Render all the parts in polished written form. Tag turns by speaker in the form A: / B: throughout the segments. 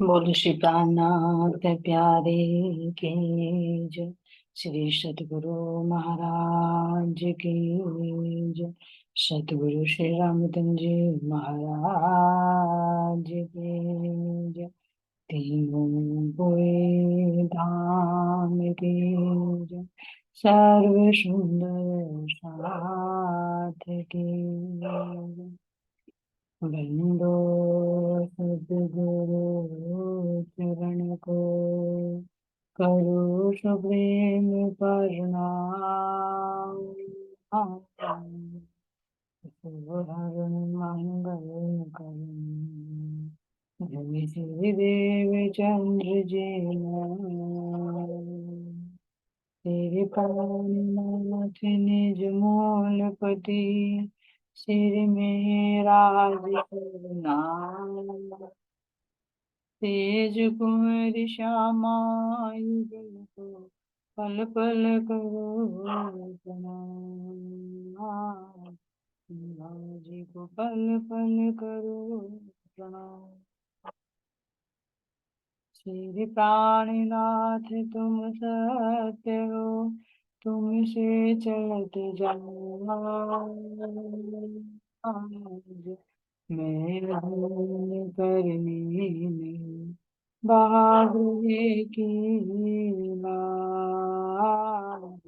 A: बोल श्री प्राणनाथ प्यारे की जय। श्री सतगुरु महाराज की जय। सतगुरु श्री रामचंद्र जी महाराज की जय। तीनों कोई धाम की जय। सर्व सुंदर साथ की जय। बंदो सद्गुरु चरण को करो सुप्रीम प्रणाम। हरण मंगल करण जय श्री देव चंद्र जी तेरे पास निज मोल पति सिर में राज करना तेज कुंवर श्यामा युगल को पल पल करो प्रणाम। जी को पल पल करो प्रणाम। श्री प्राणनाथ तुम सत्य हो तुमसे चलत जाऊं मैं भूल करनी नहीं बाबरे की लाज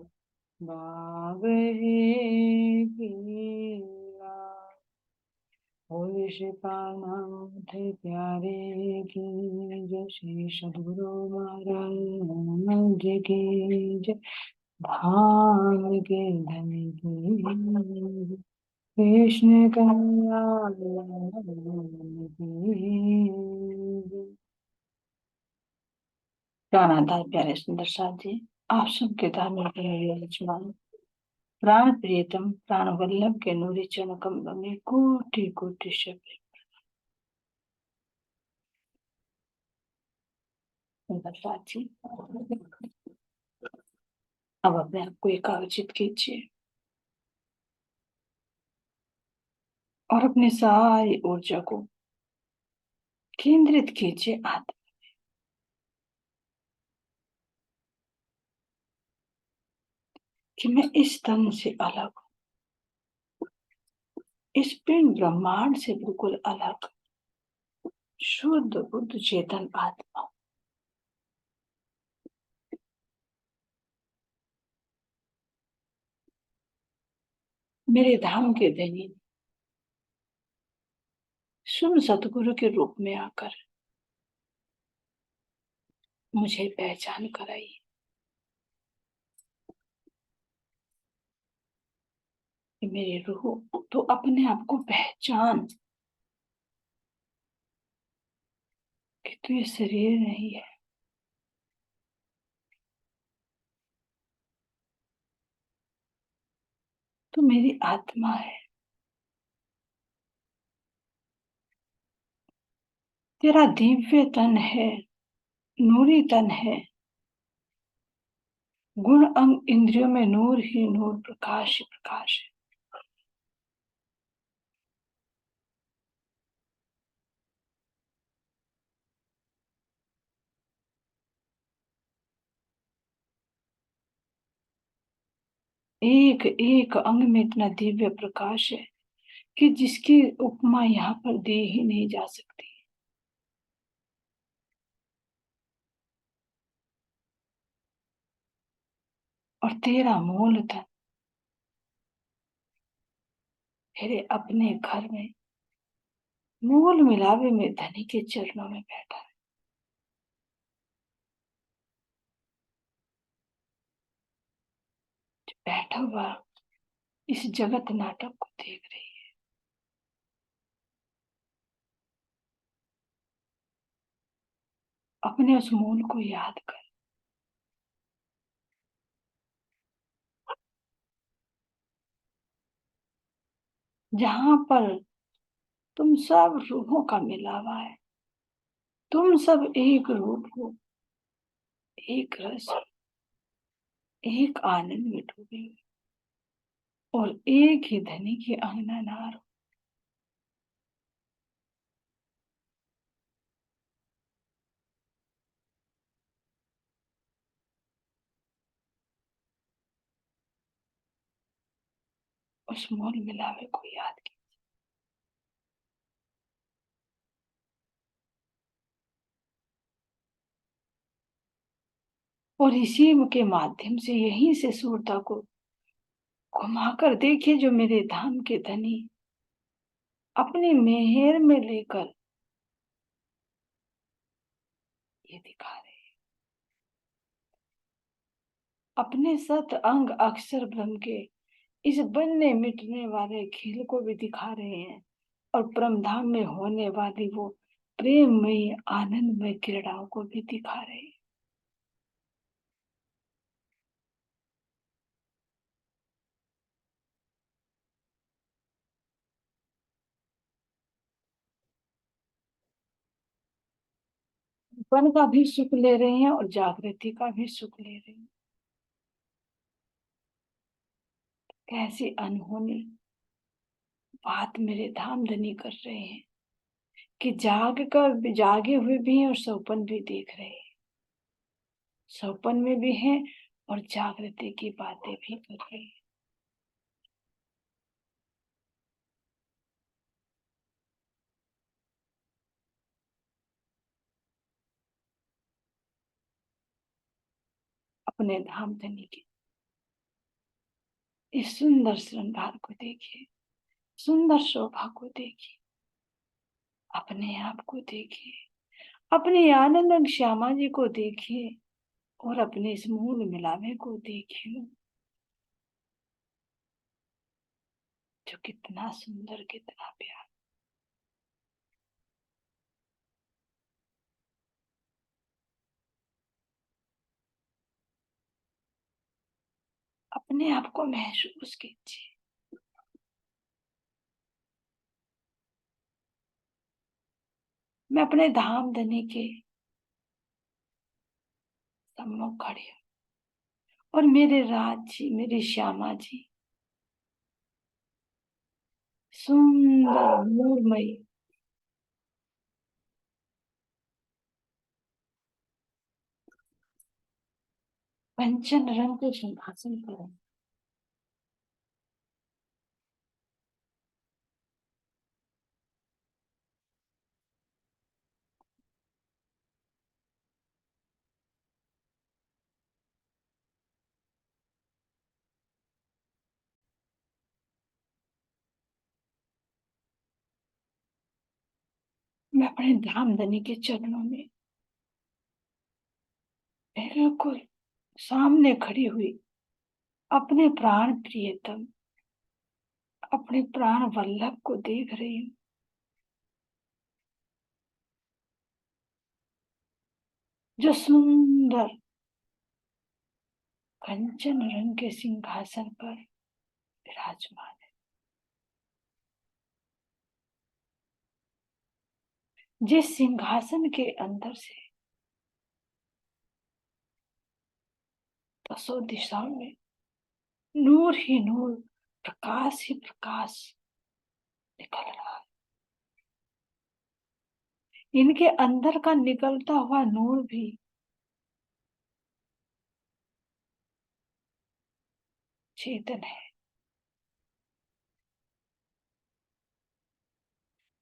A: बाबरे की लाज। होय श्री प्राणनाथ प्यारे की जय। श्री सद्गुरु महाराज की जय। धाम के धन की कृष्ण कन्हैया की। प्राणादाय प्यारे सुंदर साथ जी, आप सबके धार्मिक यजमान प्राण प्रियतम प्राण वल्लभ के नूरी चरण कमलों में कोटि कोटि शब्द सुंदर साथ जी। अब अपने आप को एकाग्रचित कीजिए और अपनी सारी ऊर्जा को केंद्रित कीजिए आत्मा कि मैं इस तन से अलग हूँ, इस पिंड ब्रह्मांड से बिल्कुल अलग शुद्ध बुद्ध चेतन आत्मा। मेरे धाम के धनी शुभ सतगुरु के रूप में आकर मुझे पहचान कराई कि मेरी रूह तो अपने आप को पहचान कि तू ये शरीर नहीं है, तू मेरी आत्मा है। तेरा दिव्य तन है, नूरी तन है, गुण अंग इंद्रियों में नूर ही नूर, प्रकाश ही प्रकाश है। एक एक अंग में इतना दिव्य प्रकाश है कि जिसकी उपमा यहाँ पर दी ही नहीं जा सकती। और तेरा मूल धन तेरे अपने घर में मूल मिलावे में धनी के चरणों में बैठा है। बैठा हुआ इस जगत नाटक को देख रही है। अपने उस मूल को याद कर। जहां पर तुम सब रूहों का मिलावा है, तुम सब एक रूप हो, एक रस, एक आनंद में डूबे हो और एक ही धनी की अंगना नार हो। उस मूल मिलावे को याद कीजिए। और इसी के माध्यम से यहीं से सूरता को घुमाकर देखिए, जो मेरे धाम के धनी अपनी मेहर में लेकर ये दिखा रहे हैं, अपने सत अंग अक्षर ब्रह्म के इस बनने मिटने वाले खेल को भी दिखा रहे हैं, और परम धाम में होने वाली वो प्रेममयी आनंदमय क्रीड़ाओं को भी दिखा रहे हैं। वन का भी सुख ले रहे हैं और जागृति का भी सुख ले रहे हैं। कैसी अनहोनी बात मेरे धाम धनी कर रहे हैं कि जागे हुए भी हैं और सपन भी देख रहे हैं, सपन में भी हैं और जागृति की बातें भी कर रहे हैं। अपने धाम धनी के इस सुंदर श्रृंगार को देखिए, सुंदर शोभा को देखिए, अपने आप को देखिए, अपनी आनंद श्यामा जी को देखिए और अपने इस मूल मिलावे को देखिए, जो कितना सुंदर, कितना प्यार। अपने आप को महसूस कीजिए। मैं अपने धाम धनी के सम्मुख खड़ी हूँ और मेरे राज जी, मेरी श्यामा जी सुंदर नूरमयी कंचन रंग के सिंहासन पर हैं। मैं अपने धाम धनी के चरणों में बिल्कुल सामने खड़ी हुई अपने प्राण प्रियतम, अपने प्राण वल्लभ को देख रही हूँ, जो सुंदर कंचन रंग के सिंहासन पर विराजमान है। जिस सिंहासन के अंदर से दसों दिशाओं में नूर ही नूर, प्रकाश ही प्रकाश निकल रहा है। इनके अंदर का निकलता हुआ नूर भी चेतन है,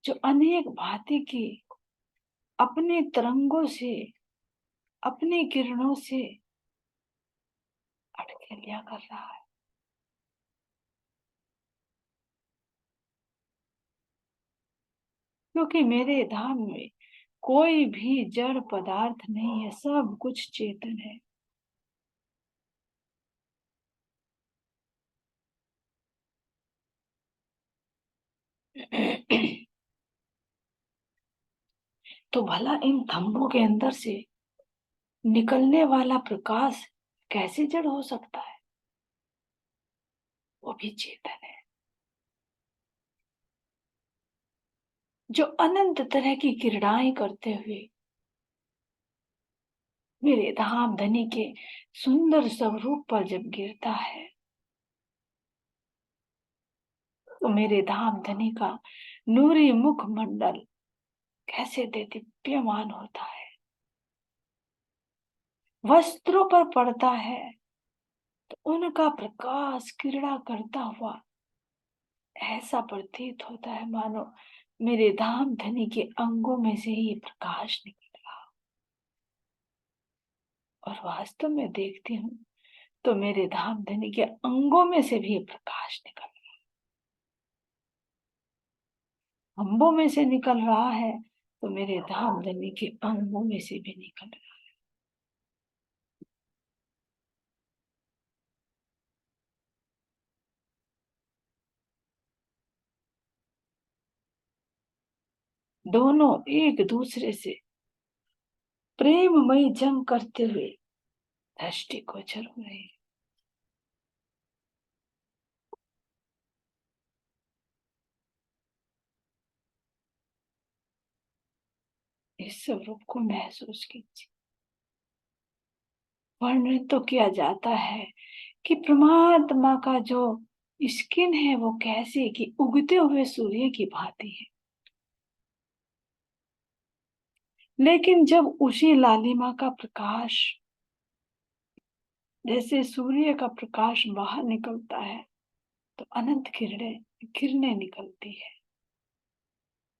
A: जो अनेक भांति की अपने तरंगों से, अपनी किरणों से अटखेलियां कर रहा है। क्योंकि मेरे धाम में कोई भी जड़ पदार्थ नहीं है, सब कुछ चेतन है। तो भला इन थंभों के अंदर से निकलने वाला प्रकाश कैसे जड़ हो सकता है? वो भी चेतन है, जो अनंत तरह की क्रीड़ाएं करते हुए मेरे धाम धनी के सुंदर स्वरूप पर जब गिरता है, तो मेरे धाम धनी का नूरी मुख मंडल कैसे दीप्यमान होता है, वस्त्रों पर पड़ता है तो उनका प्रकाश क्रीड़ा करता हुआ ऐसा प्रतीत होता है मानो मेरे धाम धनी के अंगों में से ही प्रकाश निकल रहा। और वास्तव में देखती हूँ तो मेरे धाम धनी के अंगों में से भी प्रकाश निकल रहा है। अंगों में से निकल रहा है तो मेरे धाम धनी के अंगों में से भी निकल रहा है। दोनों एक दूसरे से प्रेममयी जंग करते हुए दृष्टि गोचर हो रहे हैं। इस स्वरूप को महसूस कीजिए। वर्णन तो किया जाता है कि परमात्मा का जो स्किन है वो कैसे कि उगते हुए सूर्य की भांति है। लेकिन जब उसी लालिमा का प्रकाश जैसे सूर्य का प्रकाश बाहर निकलता है तो अनंत किरणें किरणें निकलती है।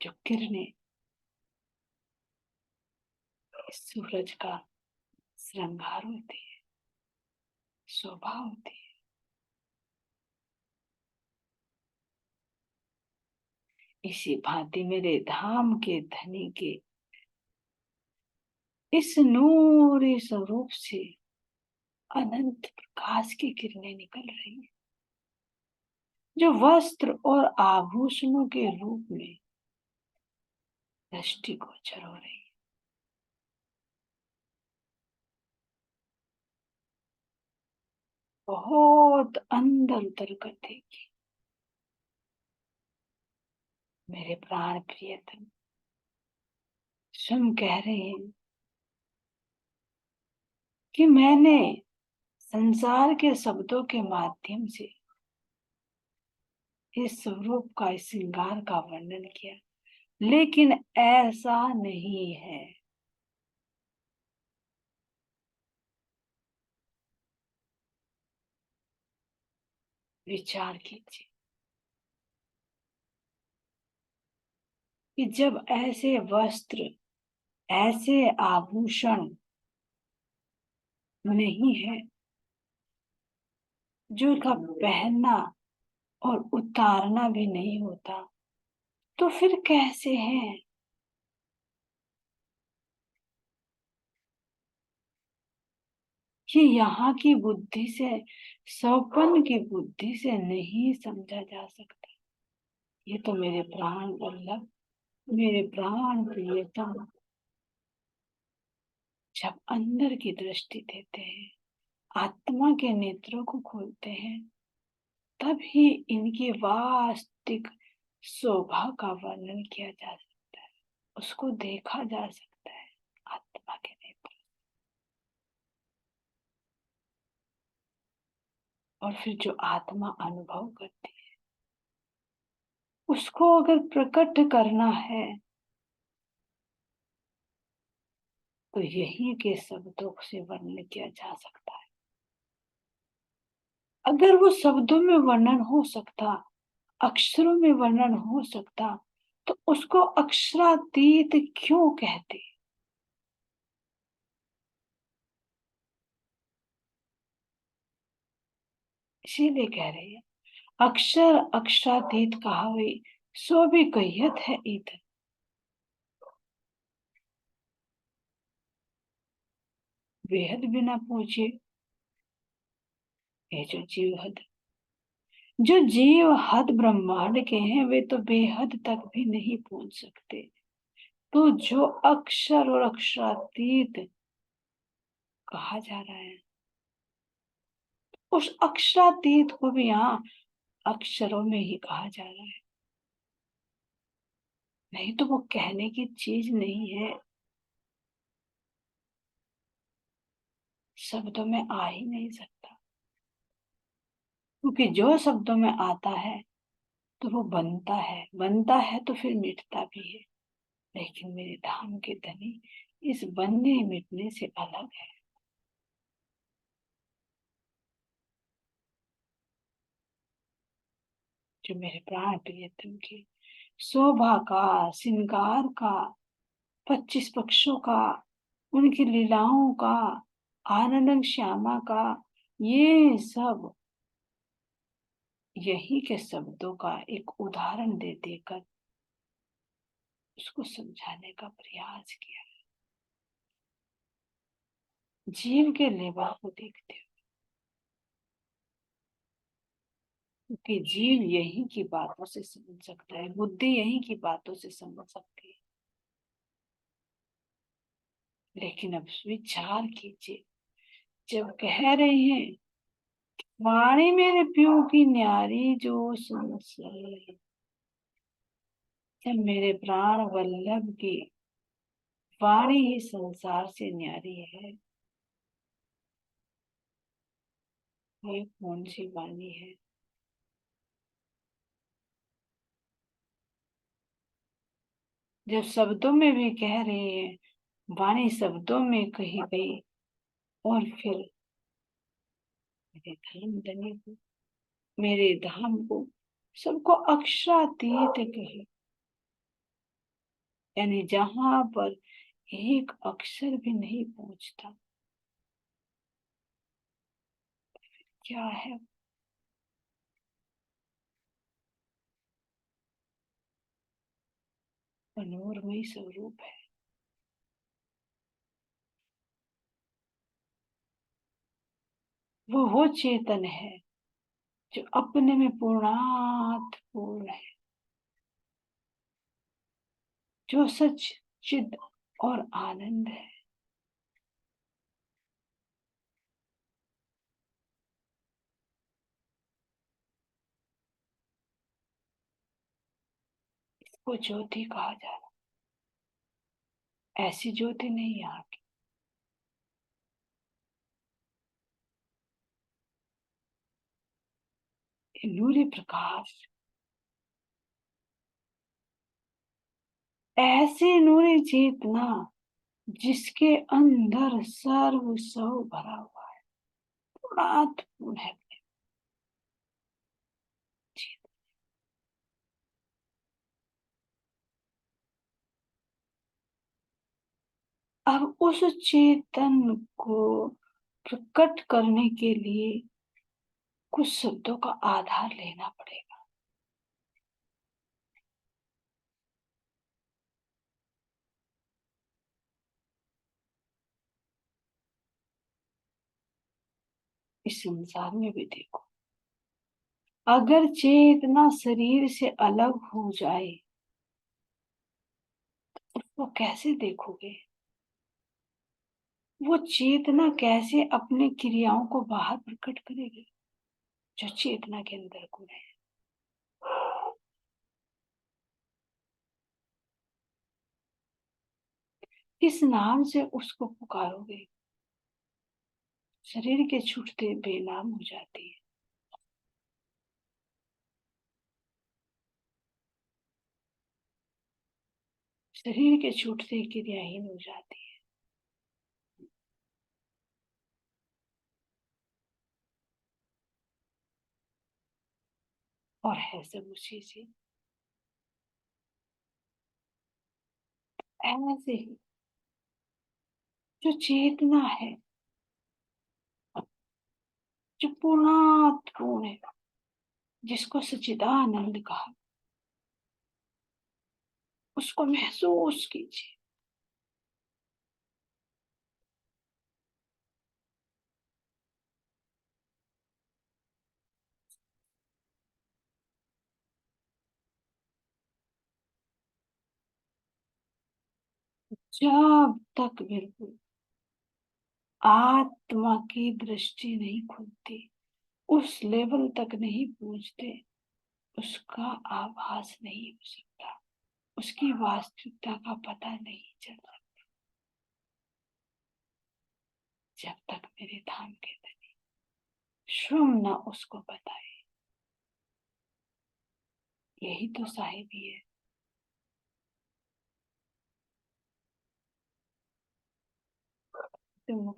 A: जो किरणें सूरज का श्रृंगार होती है, शोभा होती है। इसी भांति मेरे धाम के धनी के इस नूरी स्वरूप से अनंत प्रकाश की किरणें निकल रही हैं, जो वस्त्र और आभूषणों के रूप में दृष्टिगोचर हो रही है। बहुत अंदर उतर कर देखिए मेरे प्राण प्रियतम। स्वयं कह रहे हैं कि मैंने संसार के शब्दों के माध्यम से इस स्वरूप का इस श्रृंगार का वर्णन किया, लेकिन ऐसा नहीं है। विचार कीजिए कि जब ऐसे वस्त्र ऐसे आभूषण नहीं है जो का पहनना और उतारना भी नहीं होता, तो फिर कैसे है? ये यहाँ की बुद्धि से सौपन की बुद्धि से नहीं समझा जा सकता। ये तो मेरे प्राण वल्लभ मेरे प्राण प्रियतम जब अंदर की दृष्टि देते हैं, आत्मा के नेत्रों को खोलते हैं, तब ही इनकी वास्तविक शोभा का वर्णन किया जा सकता है, उसको देखा जा सकता है आत्मा के नेत्र। और फिर जो आत्मा अनुभव करती है उसको अगर प्रकट करना है तो यही के शब्दों से वर्णन किया जा सकता है। अगर वो शब्दों में वर्णन हो सकता, अक्षरों में वर्णन हो सकता, तो उसको अक्षरातीत क्यों कहते? इसीलिए कह रहे हैं अक्षर अक्षरातीत कहावे सो भी कहियत है ईत। बेहद बिना पूछे ये जो जीव हद ब्रह्मांड के हैं वे तो बेहद तक भी नहीं पहुंच सकते। तो जो अक्षर और अक्षरातीत कहा जा रहा है उस अक्षरातीत को भी यहाँ अक्षरों में ही कहा जा रहा है। नहीं तो वो कहने की चीज नहीं है, शब्दों में आ ही नहीं सकता। क्योंकि जो शब्दों में आता है तो वो बनता है तो फिर मिटता भी है। लेकिन मेरे धाम के धनी इस बनने मिटने से अलग है। जो मेरे प्राण प्रियतम की शोभा का, श्रृंगार का, 25 पक्षों का, उनकी लीलाओं का, आनंद श्यामा का, ये सब यही के शब्दों का एक उदाहरण दे देकर उसको समझाने का प्रयास किया। जीव के लेवल को देखते हो, क्योंकि जीव यही की बातों से समझ सकता है, बुद्धि यही की बातों से समझ सकती है। लेकिन अब विचार कीजिए, जब कह रहे हैं वाणी मेरे प्यो की न्यारी जो सुन सके, जब मेरे प्राण वल्लभ की वाणी ही संसार से न्यारी है, ये कौन सी वाणी है? जब शब्दों में भी कह रहे हैं, वाणी शब्दों में कही गई, और फिर मेरे धर्म धनी को, मेरे धाम को, सबको अक्षरातीत कहे, यानी जहां पर एक अक्षर भी नहीं पहुंचता, क्या है? मनोरमय स्वरूप है। वो चेतन है जो अपने में पूर्णात पूर्ण है, जो सच, चिद और आनंद है। इसको ज्योति कहा जाता है। ऐसी ज्योति नहीं यहाँ की, ये नूरी प्रकाश, ऐसी नूरी चेतना जिसके अंदर सर्व स्व भरा हुआ है, पूर्णात्पूर्ण है। अब उस चेतन को प्रकट करने के लिए कुछ शब्दों का आधार लेना पड़ेगा। इस संसार में भी देखो, अगर चेतना शरीर से अलग हो जाए तो उसको कैसे देखोगे? वो चेतना कैसे अपनी क्रियाओं को बाहर प्रकट करेगी जो चेतना के अंदर गुण है? किस नाम से उसको पुकारोगे? शरीर के छूटते बेनाम हो जाती है। शरीर के छूटते क्रियाहीन हो जाती है। और है सब उसी से। ऐसे ही जो चेतना है, जो पूर्णात्पूर्ण है, जिसको सच्चिदानंद कहा, उसको महसूस कीजिए। जब तक बिल्कुल आत्मा की दृष्टि नहीं खुलती, उस लेवल तक नहीं पहुंचते, उसका आभास नहीं हो सकता, उसकी वास्तविकता का पता नहीं चल सकता। जब तक मेरे धाम के धनी श्रम न उसको बताए, यही तो साहिबी है। तुम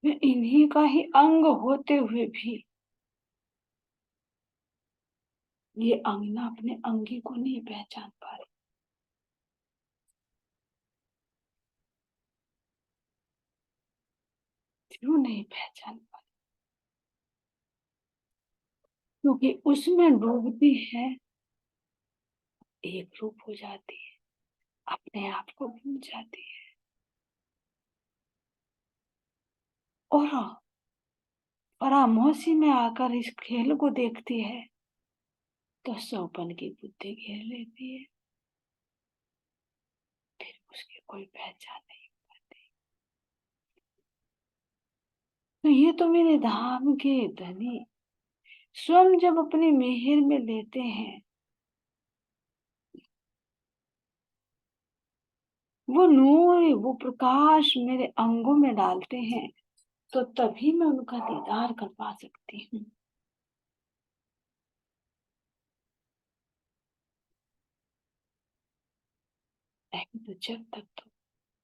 A: मैं इन्हीं का ही अंग होते हुए भी ये अंगना अपने अंगी को नहीं पहचान पा रही। क्यों नहीं पहचान पा रही? क्योंकि उसमें डूबती है, एक रूप हो जाती है, अपने आप को भूल जाती है और परामोशी में आकर इस खेल को देखती है तो सौपन की बुद्धि घेर लेती है, फिर उसकी कोई पहचान नहीं पाती। तो ये तो मेरे धाम के धनी स्वयं जब अपनी मेहर में लेते हैं, वो नूर, वो प्रकाश मेरे अंगों में डालते हैं, तो तभी मैं उनका दीदार कर पा सकती हूँ। नहीं तो जब तक तो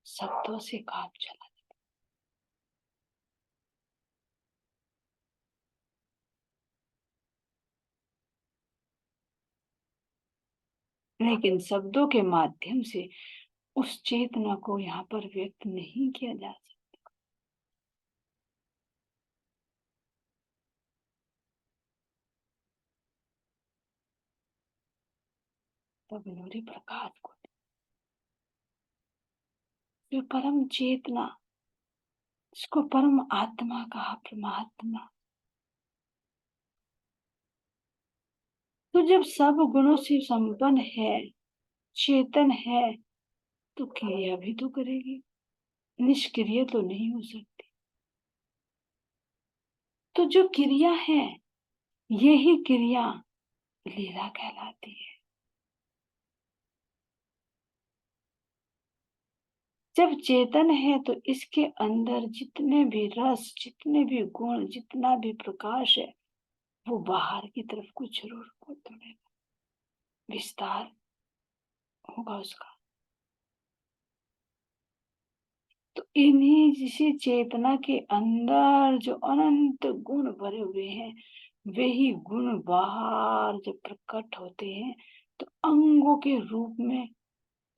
A: शब्दों से काम चला, लेकिन शब्दों के माध्यम से उस चेतना को यहाँ पर व्यक्त नहीं किया जा सकता। तब नूरी प्रकाश को, जो परम चेतना, इसको परम आत्मा कहा, परमात्मा, तो जब सब गुणों से संपन्न है, चेतन है, तो क्रिया भी तो करेगी, निष्क्रिय तो नहीं हो सकती। तो जो क्रिया है, यही क्रिया लीला कहलाती है। जब चेतन है तो इसके अंदर जितने भी रस, जितने भी गुण, जितना भी प्रकाश है, वो बाहर की तरफ कुछ जरूर दौड़ेगा, विस्तार होगा उसका। तो इन्हीं जिसी चेतना के अंदर जो अनंत गुण भरे हुए हैं, वही गुण बाहर जब प्रकट होते हैं तो अंगों के रूप में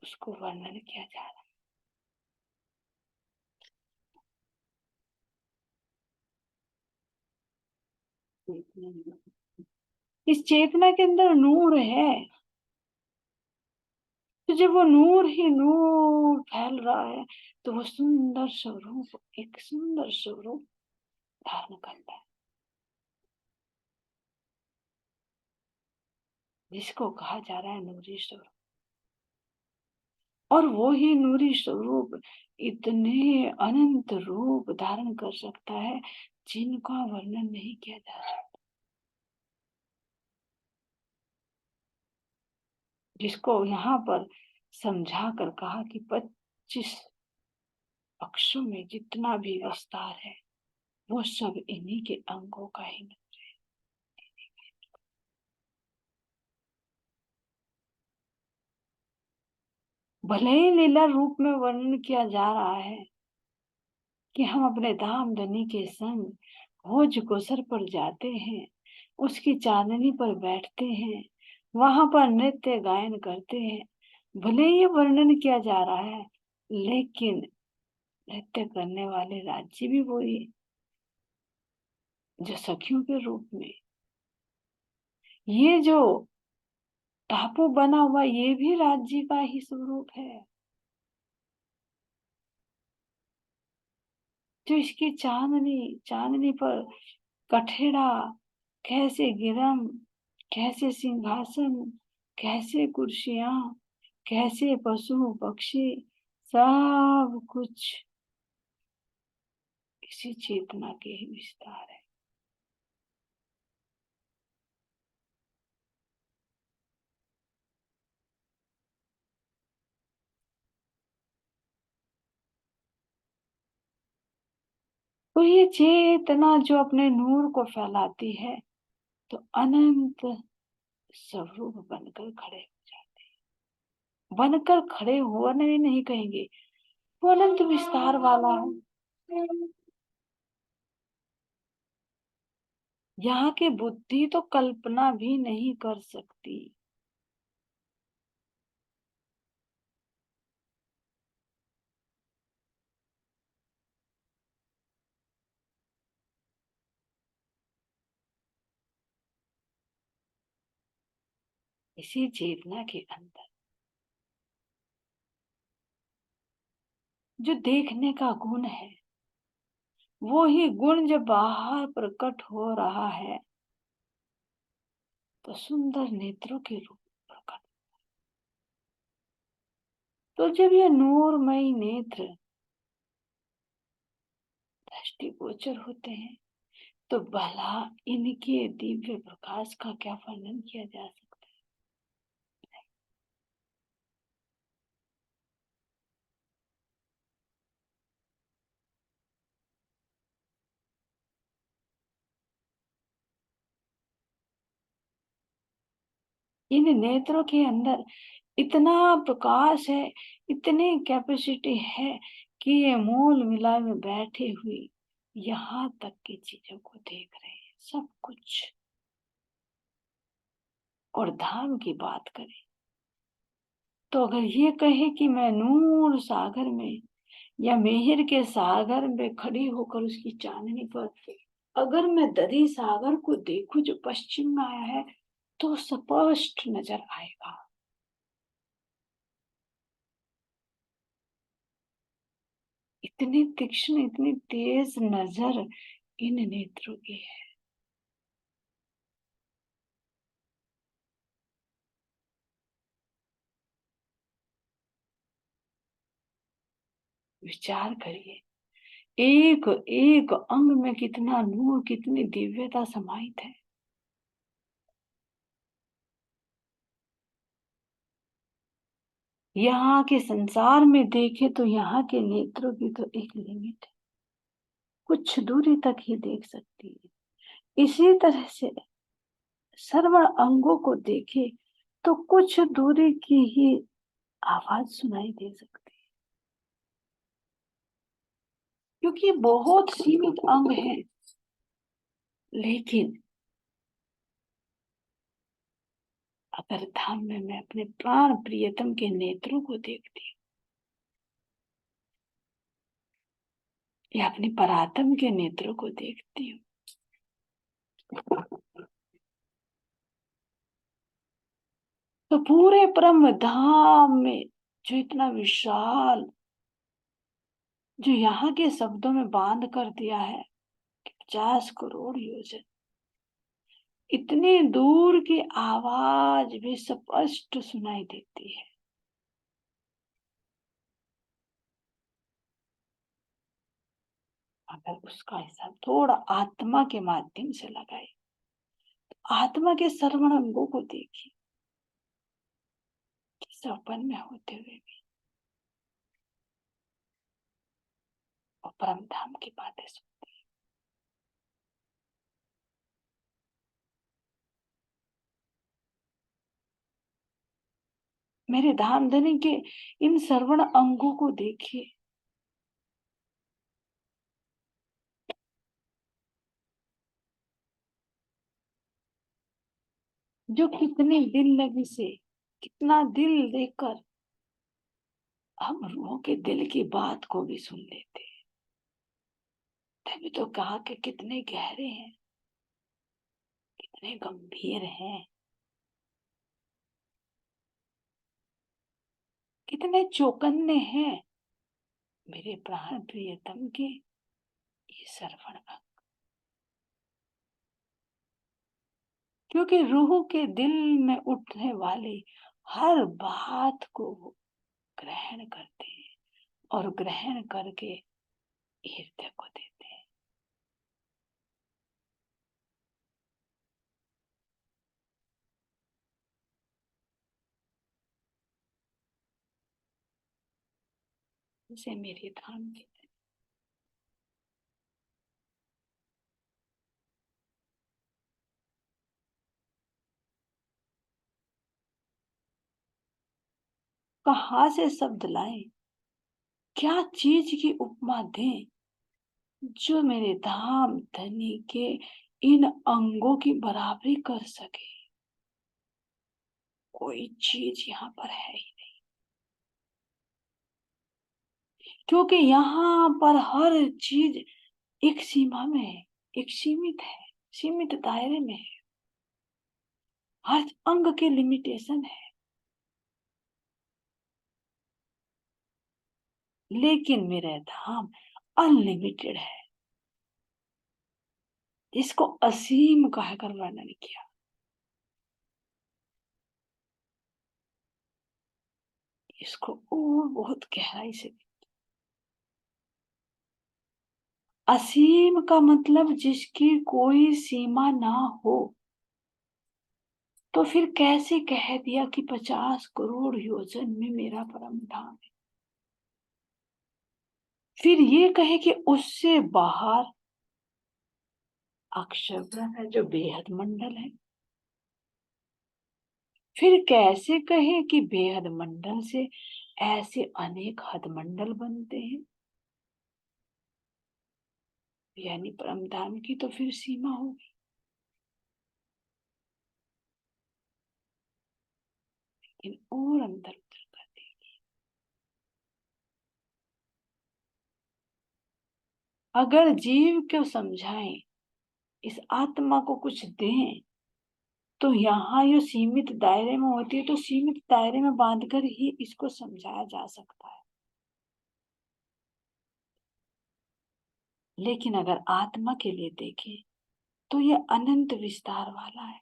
A: उसको वर्णन किया जा रहा है। इस चेतना के अंदर नूर है, तो जब वो नूर ही नूर फैल रहा है, तो वो सुंदर स्वरूप, एक सुंदर स्वरूप धारण करता है, जिसको कहा जा रहा है नूरी स्वरूप। और वो ही नूरी स्वरूप इतने अनंत रूप धारण कर सकता है जिनका वर्णन नहीं किया जा सकता, जिसको यहाँ पर समझा कर कहा कि 25 अक्षों में जितना भी विस्तार है, वो सब इन्हीं के अंगों का ही है। भले ही लीला रूप में वर्णन किया जा रहा है कि हम अपने धाम धनी के संग भोज गोसर पर जाते हैं, उसकी चांदनी पर बैठते हैं, वहां पर नृत्य गायन करते हैं, भले ही ये वर्णन किया जा रहा है, लेकिन नृत्य करने वाले राज्य भी वही, जो सखियों के रूप में, ये जो टापू बना हुआ, ये भी राज्य का ही स्वरूप है। जो इसकी चांदनी, चांदनी पर कठेड़ा, कैसे गिरम, कैसे सिंहासन, कैसे कुर्सियां, कैसे पशु पक्षी, सब कुछ इसी चेतना के ही विस्तार है। तो ये चेतना जो अपने नूर को फैलाती है, तो अनंत स्वरूप बनकर खड़े हो जाते हैं। बनकर खड़े होने नहीं कहेंगे, वो अनंत विस्तार वाला है। यहाँ की बुद्धि तो कल्पना भी नहीं कर सकती। इसी चेतना के अंदर जो देखने का गुण है, वो ही गुण जब बाहर प्रकट हो रहा है तो सुंदर नेत्रों के रूप प्रकट। तो जब ये नूरमयी नेत्र दृष्टिगोचर होते हैं तो भला इनके दिव्य प्रकाश का क्या वर्णन किया जा सकता है। इन नेत्रों के अंदर इतना प्रकाश है, इतनी कैपेसिटी है कि ये मूल मिला में बैठे हुए यहाँ तक की चीजों को देख रहे हैं, सब कुछ। और धाम की बात करें तो अगर ये कहे कि मैं नूर सागर में या मेहर के सागर में खड़ी होकर उसकी चांदनी पर अगर मैं दधी सागर को देखूं जो पश्चिम में आया है तो स्पष्ट नजर आएगा। इतनी तीक्ष्ण, इतनी तेज नजर इन नेत्रों की है। विचार करिए, एक एक अंग में कितना नूर, कितनी दिव्यता समाहित है। यहाँ के संसार में देखे तो यहाँ के नेत्रों की तो एक लिमिट है, कुछ दूरी तक ही देख सकती है। इसी तरह से श्रवण अंगों को देखे तो कुछ दूरी की ही आवाज सुनाई दे सकती है, क्योंकि बहुत सीमित अंग है। लेकिन अगर धाम में मैं अपने प्राण प्रियतम के नेत्रों को देखती हूँ या अपनी परात्म के नेत्रों को देखती हूँ तो पूरे ब्रह्म धाम में जो इतना विशाल, जो यहाँ के शब्दों में बांध कर दिया है कि 50 करोड़ योजन, इतनी दूर की आवाज भी स्पष्ट सुनाई देती है। अगर उसका हिसाब थोड़ा आत्मा के माध्यम से लगाए, आत्मा के श्रवण अंगों को देखिए कि सपन में होते हुए भी वो परम धाम की बातें सुनते हैं। मेरे धाम धनी के इन श्रवण अंगों को देखिए, जो कितने दिल लगी से, कितना दिल देकर हम रूहों के दिल की बात को भी सुन लेते हैं। तभी तो कहा कि कितने गहरे हैं, कितने गंभीर हैं, कितने चौकन्ने हैं मेरे प्राण प्रियतम के ये श्रवण अंग। क्योंकि रूह के दिल में उठने वाली हर बात को वो ग्रहण करते हैं और ग्रहण करके हृदय को देते हैं। जैसे मेरे धाम के कहाँ से शब्द लाए, क्या चीज की उपमा दें जो मेरे धाम धनी के इन अंगों की बराबरी कर सके, कोई चीज यहाँ पर है ही नहीं। क्योंकि यहाँ पर हर चीज एक सीमा में है, एक सीमित है, सीमित दायरे में है। हर अंग के लिमिटेशन है। लेकिन मेरा धाम अनलिमिटेड है। इसको असीम कहकर वर्णन किया। इसको और बहुत गहराई से, असीम का मतलब जिसकी कोई सीमा ना हो। तो फिर कैसे कह दिया कि 50 करोड़ योजन में मेरा परम धाम है। फिर ये कहे कि उससे बाहर अक्षर ब्रह्म है जो बेहद मंडल है। फिर कैसे कहे कि बेहद मंडल से ऐसे अनेक हद मंडल बनते हैं। यानी परम धाम की तो फिर सीमा होगी। लेकिन और अंदर उतर कर देखिए, अगर जीव को समझाएं, इस आत्मा को कुछ दें, तो यहाँ ये सीमित दायरे में होती है, तो सीमित दायरे में बांधकर ही इसको समझाया जा सकता है। लेकिन अगर आत्मा के लिए देखें तो ये अनंत विस्तार वाला है।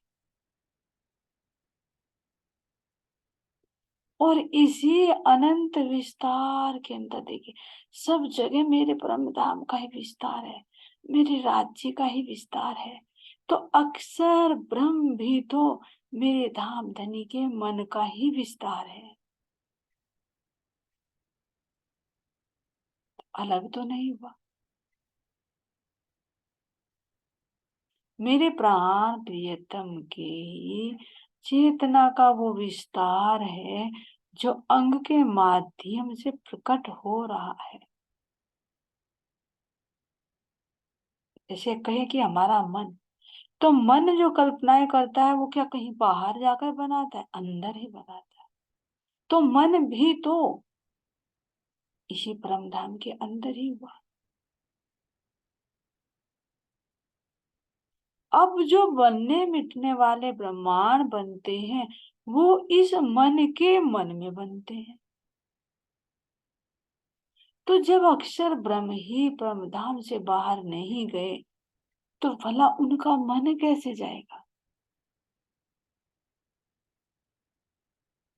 A: और इसी अनंत विस्तार के अंदर देखिए, सब जगह मेरे परम धाम का ही विस्तार है, मेरे राज्य का ही विस्तार है। तो अक्षर ब्रह्म भी तो मेरे धाम धनी के मन का ही विस्तार है, अलग तो नहीं हुआ। मेरे प्राण प्रियतम की चेतना का वो विस्तार है जो अंग के माध्यम से प्रकट हो रहा है। जैसे कहे कि हमारा मन, तो मन जो कल्पनाएं करता है वो क्या कहीं बाहर जाकर बनाता है? अंदर ही बनाता है। तो मन भी तो इसी परम धाम के अंदर ही हुआ। अब जो बनने मिटने वाले ब्रह्मांड बनते हैं वो इस मन के मन में बनते हैं। तो जब अक्षर ब्रह्म ही परम धाम से बाहर नहीं गए तो भला उनका मन कैसे जाएगा?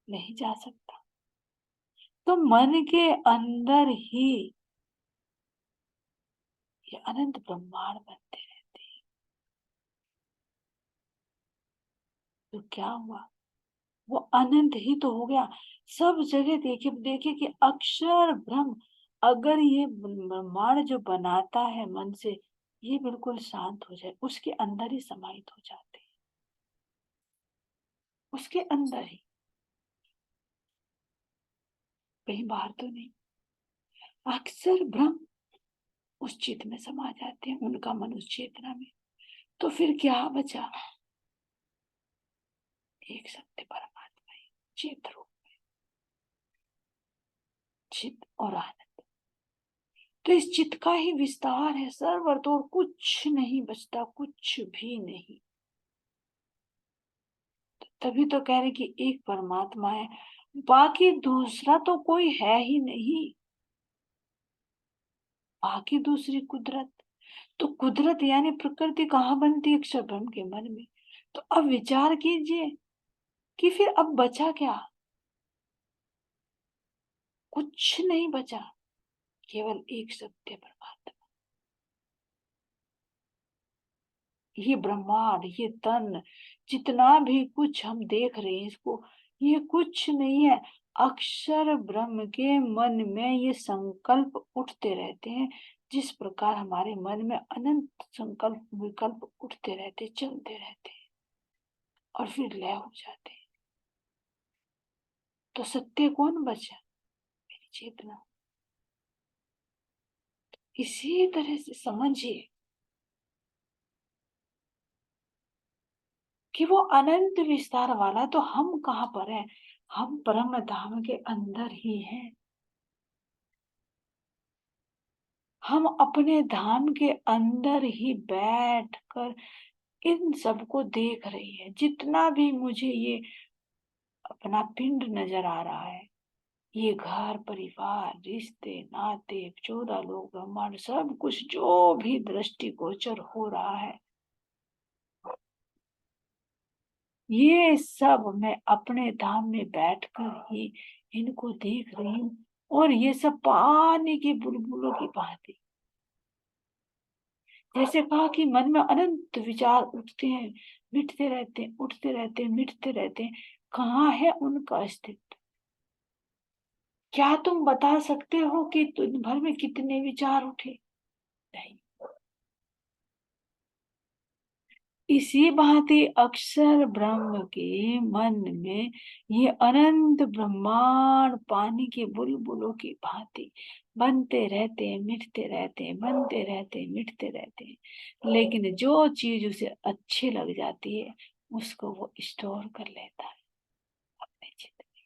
A: नहीं जा सकता। तो मन के अंदर ही ये अनंत ब्रह्मांड बनते रहते हैं। तो क्या हुआ? वो अनंत ही तो हो गया। सब जगह देखिए देखिए कि अक्षर ब्रह्म, अगर ये ब्रह्मांड जो बनाता है मन से, ये बिल्कुल शांत हो जाए, उसके अंदर ही समाहित हो जाते हैं, उसके अंदर ही, कहीं बाहर तो नहीं। अक्षर ब्रह्म उस चित में समा जाते हैं, उनका मन उस चेतना में। तो फिर क्या बचा? एक सत्य परमात्मा ही, चित रूप, चित और आनंद। तो इस चित का ही विस्तार है सर्वर, तो और कुछ नहीं बचता, कुछ भी नहीं। तभी तो कह रहे कि एक परमात्मा है, बाकी दूसरा तो कोई है ही नहीं। बाकी दूसरी कुदरत, तो कुदरत यानी प्रकृति कहाँ बनती है? अक्षर ब्रह्म के मन में। तो अब विचार कीजिए कि फिर अब बचा क्या? कुछ नहीं बचा, केवल एक सत्य परमात्मा। ये ब्रह्मांड, ये तन, जितना भी कुछ हम देख रहे हैं इसको, ये कुछ नहीं है। अक्षर ब्रह्म के मन में ये संकल्प उठते रहते हैं, जिस प्रकार हमारे मन में अनंत संकल्प विकल्प उठते रहते, चलते रहते हैं और फिर लय हो जाते हैं। तो सत्य कौन बचा? मेरी चेतना। इसी तरह से समझिए कि वो अनंत विस्तार वाला, तो हम कहाँ पर हैं? हम परम धाम के अंदर ही हैं। हम अपने धाम के अंदर ही बैठकर इन सबको देख रही है। जितना भी मुझे ये अपना पिंड नजर आ रहा है, ये घर परिवार रिश्ते नाते 14 लोग ब्रह्मांड सब कुछ जो भी दृष्टिगोचर हो रहा है, ये सब मैं अपने धाम में बैठकर ही इनको देख रही हूँ। और ये सब पानी की बुलबुलों की भांति, जैसे कहा कि मन में अनंत विचार उठते हैं, मिटते रहते हैं, उठते रहते हैं, मिटते रहते हैं। कहाँ है उनका अस्तित्व? क्या तुम बता सकते हो कि दिन भर में कितने विचार उठे? नहीं। इसी भांति अक्षर ब्रह्म के मन में ये अनंत ब्रह्मांड पानी के बुलबुलों की भांति बनते रहते हैं, मिटते रहते हैं, बनते रहते हैं, मिटते रहते हैं। लेकिन जो चीज उसे अच्छी लग जाती है, उसको वो स्टोर कर लेता है अपने चित्त में।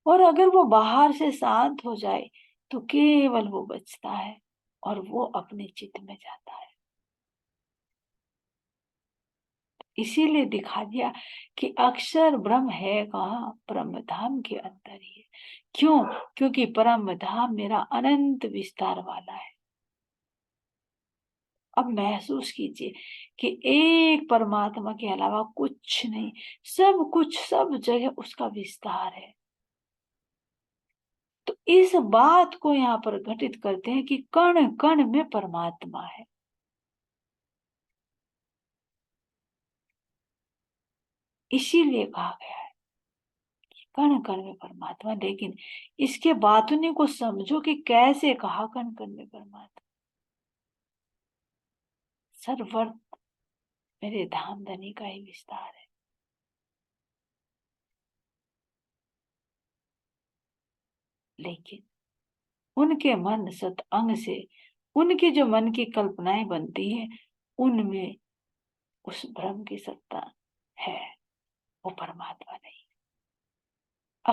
A: और अगर वो बाहर से शांत हो जाए, तो केवल वो बचता है और वो अपने चित्त में जाता है। इसीलिए दिखा दिया कि अक्षर ब्रह्म है कहाँ? परम धाम के अंदर ही है। क्यों? क्योंकि परम धाम मेरा अनंत विस्तार वाला है। अब महसूस कीजिए कि एक परमात्मा के अलावा कुछ नहीं, सब कुछ सब जगह उसका विस्तार है। तो इस बात को यहाँ पर घटित करते हैं कि कण कण में परमात्मा है। इसीलिए कहा गया है कण कण में परमात्मा। लेकिन इसके बातों को समझो कि कैसे कहा कण कण में परमात्मा। सर्वत्र मेरे धाम धनी का ही विस्तार है। लेकिन उनके मन सत अंग से, उनकी जो मन की कल्पनाएं बनती है, उनमें उस ब्रह्म की सत्ता है, वो परमात्मा नहीं।